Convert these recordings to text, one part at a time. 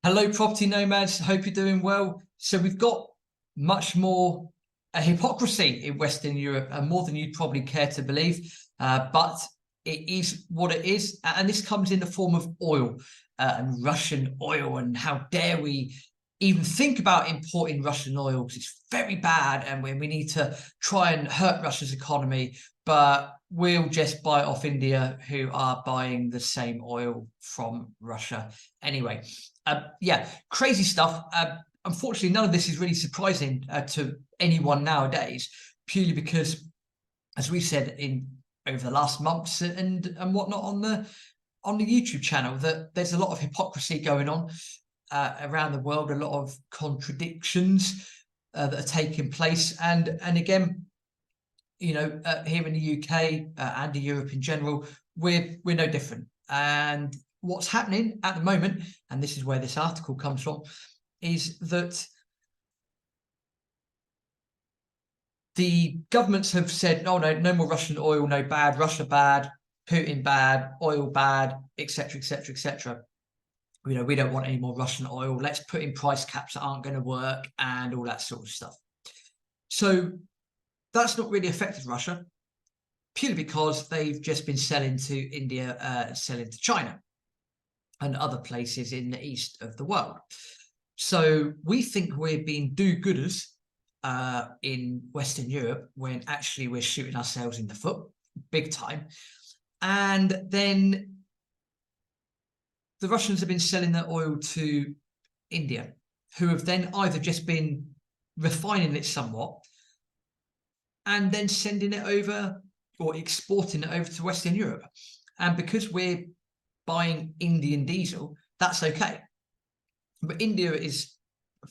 Hello, property nomads. Hope you're doing well. So we've got much more a hypocrisy in Western Europe, and more than you'd probably care to believe. But it is what it is, and this comes in the form of oil and Russian oil. And how dare we even think about importing Russian oil? Because it's very bad, and we need to try and hurt Russia's economy. But we'll just buy it off India, who are buying the same oil from Russia anyway. Yeah, crazy stuff. Unfortunately, none of this is really surprising to anyone nowadays, purely because, as we said in over the last months and whatnot on the YouTube channel, that there's a lot of hypocrisy going on around the world, a lot of contradictions that are taking place, and again, you know, here in the UK and in Europe in general, we're no different. And what's happening at the moment, and this is where this article comes from, is that the governments have said, oh no more Russian oil, no bad, Russia bad, Putin bad, oil bad, etc., etc., etc. You know, we don't want any more Russian oil. Let's put in price caps that aren't going to work and all that sort of stuff. So that's not really affected Russia, purely because they've just been selling to India, selling to China and other places in the east of the world. So we think we're being do-gooders in Western Europe, when actually we're shooting ourselves in the foot big time. And then the Russians have been selling their oil to India, who have then either just been refining it somewhat and then sending it over or exporting it over to Western Europe. And because we're buying Indian diesel, that's okay. But India is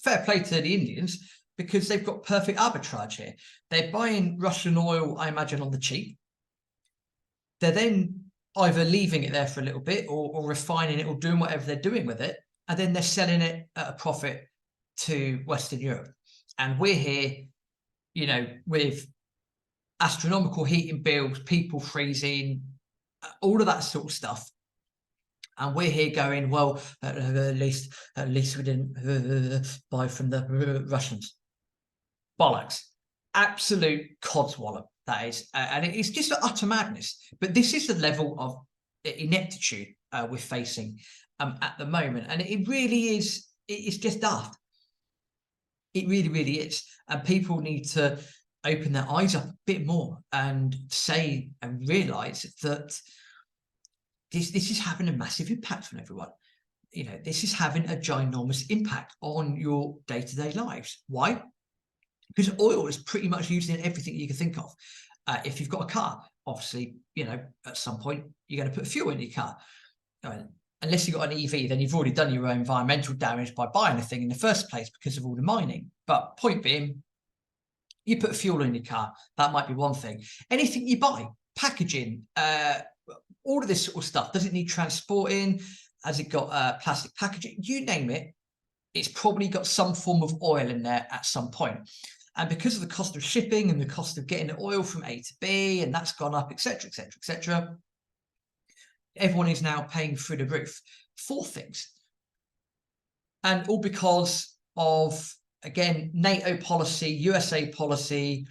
fair play to the Indians, because they've got perfect arbitrage here. They're buying Russian oil, I imagine, on the cheap. They're then either leaving it there for a little bit or refining it or doing whatever they're doing with it. And then they're selling it at a profit to Western Europe. And we're here, you know, with astronomical heating bills, people freezing, all of that sort of stuff. And we're here going, well, at least we didn't buy from the Russians. Bollocks. Absolute codswallop, that is. And it is just utter madness. But this is the level of ineptitude we're facing at the moment. And it really is, it's just daft. It really, really is. And people need to open their eyes up a bit more and say and realise that this is having a massive impact on everyone. You know, this is having a ginormous impact on your day-to-day lives. Why? Because oil is pretty much used in everything you can think of. If you've got a car, obviously, you know, at some point you're going to put fuel in your car. Unless you've got an EV, then you've already done your own environmental damage by buying the thing in the first place because of all the mining. But point being, you put fuel in your car, that might be one thing. Anything you buy, packaging, all of this sort of stuff, does it need transporting? Has it got plastic packaging? You name it, it's probably got some form of oil in there at some point. And because of the cost of shipping and the cost of getting the oil from A to B, and that's gone up, etc., etc., etc., everyone is now paying through the roof for things. And all because of, again, NATO policy, USA policy,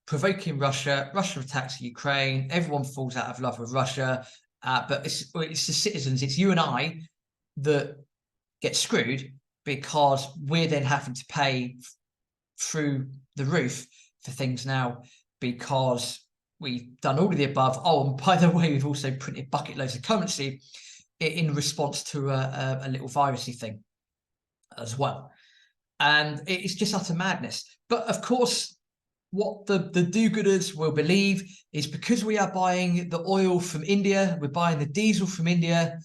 provoking Russia. Russia attacks Ukraine. Everyone falls out of love with Russia. But it's the citizens, it's you and I that get screwed, because we're then having to pay through the roof for things now, because we've done all of the above. Oh, and by the way, we've also printed bucket loads of currency in response to a little virusy thing as well. And it's just utter madness. But of course, what the do-gooders will believe is, because we are buying the oil from India, we're buying the diesel from India,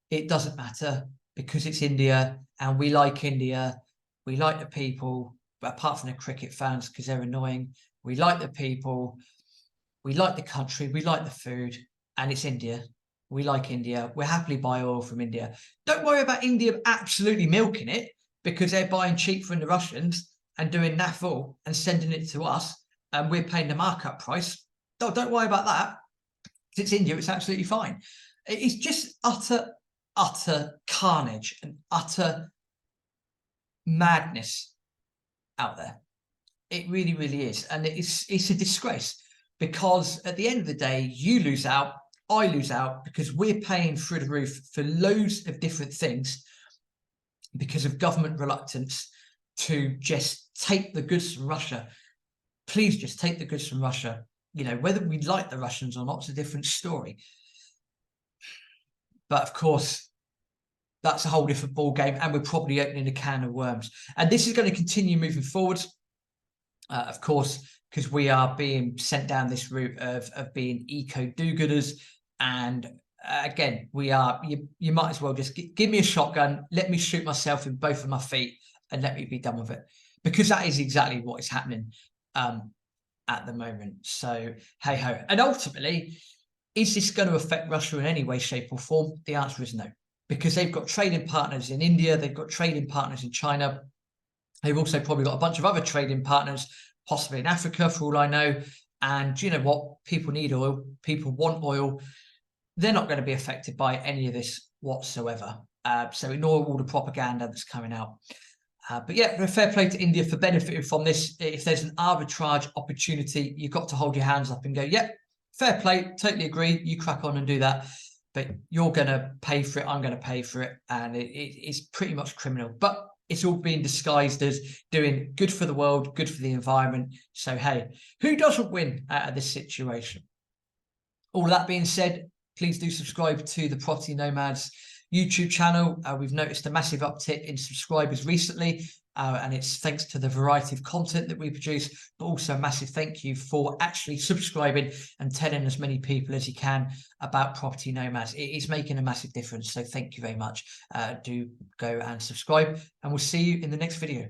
it doesn't matter, because it's India and we like India, we like the people, but apart from the cricket fans, because they're annoying, we like the people, we like the country, we like the food, and it's India. We like India. We're happily buy oil from India. Don't worry about India absolutely milking it, because they're buying cheap from the Russians and doing naff and sending it to us, and we're paying the markup price. Don't worry about that. It's India, it's absolutely fine. It's just utter carnage and utter madness out there. It really, really is. And it's a disgrace, because at the end of the day, you lose out, I lose out, because we're paying through the roof for loads of different things because of government reluctance to just take the goods from Russia. Please just take the goods from Russia. You know, whether we like the Russians or not is a different story. But of course, that's a whole different ball game, and we're probably opening a can of worms. And this is going to continue moving forward, of course, because we are being sent down this route of being eco do-gooders. And again, we are. You might as well just give me a shotgun, let me shoot myself in both of my feet, and let me be done with it, because that is exactly what is happening at the moment. So hey ho. And ultimately, is this going to affect Russia in any way, shape, or form? The answer is no, because they've got trading partners in India, they've got trading partners in China. They've also probably got a bunch of other trading partners, possibly in Africa, for all I know. And you know what? People need oil. People want oil. They're not going to be affected by any of this whatsoever. So ignore all the propaganda that's coming out. But yeah, fair play to India for benefiting from this. If there's an arbitrage opportunity, you've got to hold your hands up and go, yep, fair play, totally agree. You crack on and do that. But you're going to pay for it. I'm going to pay for it. And it's pretty much criminal. But it's all being disguised as doing good for the world, good for the environment. So, hey, who doesn't win out of this situation? All of that being said, please do subscribe to the Property Nomads YouTube channel. We've noticed a massive uptick in subscribers recently, and it's thanks to the variety of content that we produce, but also a massive thank you for actually subscribing and telling as many people as you can about Property Nomads. It is making a massive difference, so thank you very much. Do go and subscribe, and we'll see you in the next video.